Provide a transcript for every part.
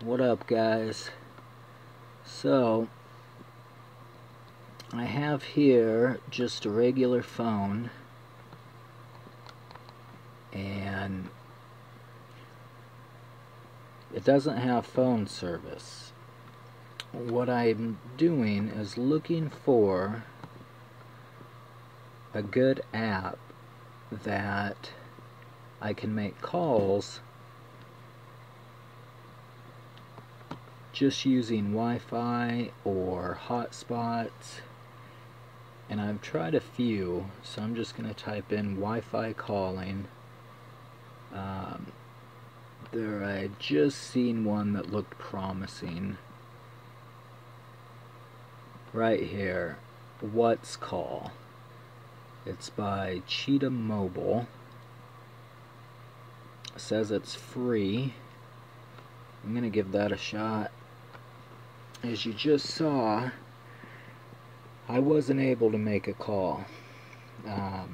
What up, guys? So I have here just a regular phone, and it doesn't have phone service. What I'm doing is looking for a good app that I can make calls just using Wi-Fi or hotspots, and I've tried a few, so I'm just going to type in Wi-Fi calling. I just seen one that looked promising right here. What's Call. It's by Cheetah Mobile. It says it's free. I'm gonna give that a shot. As you just saw, I wasn't able to make a call. I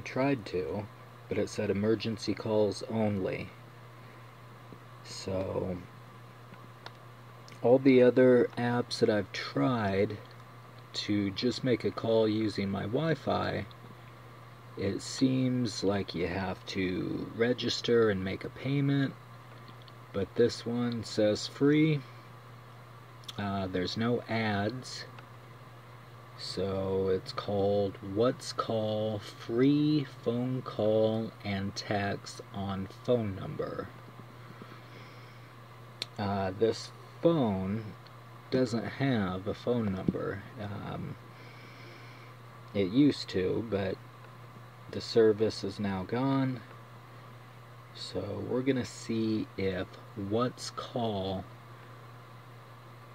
tried to, but it said emergency calls only. So all the other apps that I've tried to just make a call using my Wi-Fi, it seems like you have to register and make a payment, but this one says free. There's no ads, so it's called What's Call, free phone call and text on phone number. This phone doesn't have a phone number. It used to, but the service is now gone. So we're gonna see if What's Call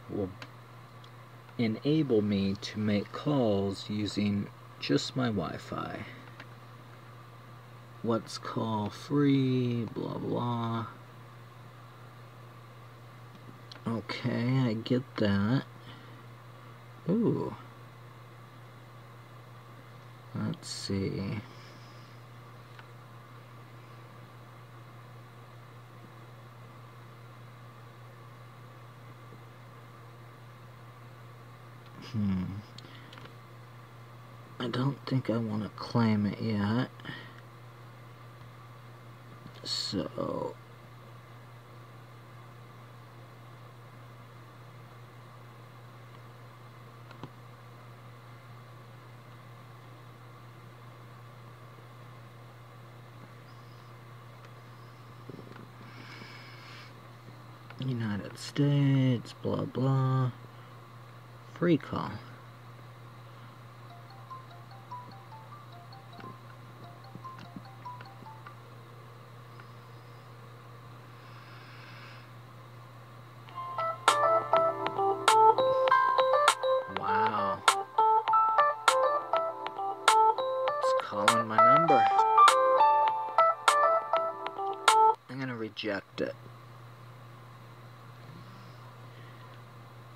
will enable me to make calls using just my Wi-Fi. What's Call free, blah blah. Okay, I get that. Ooh. Let's see. I don't think I want to claim it yet. So United States, blah blah. Free call. Wow. It's calling my number. I'm gonna reject it.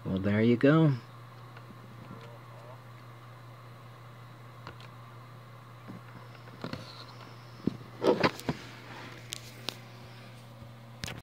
Well, there you go.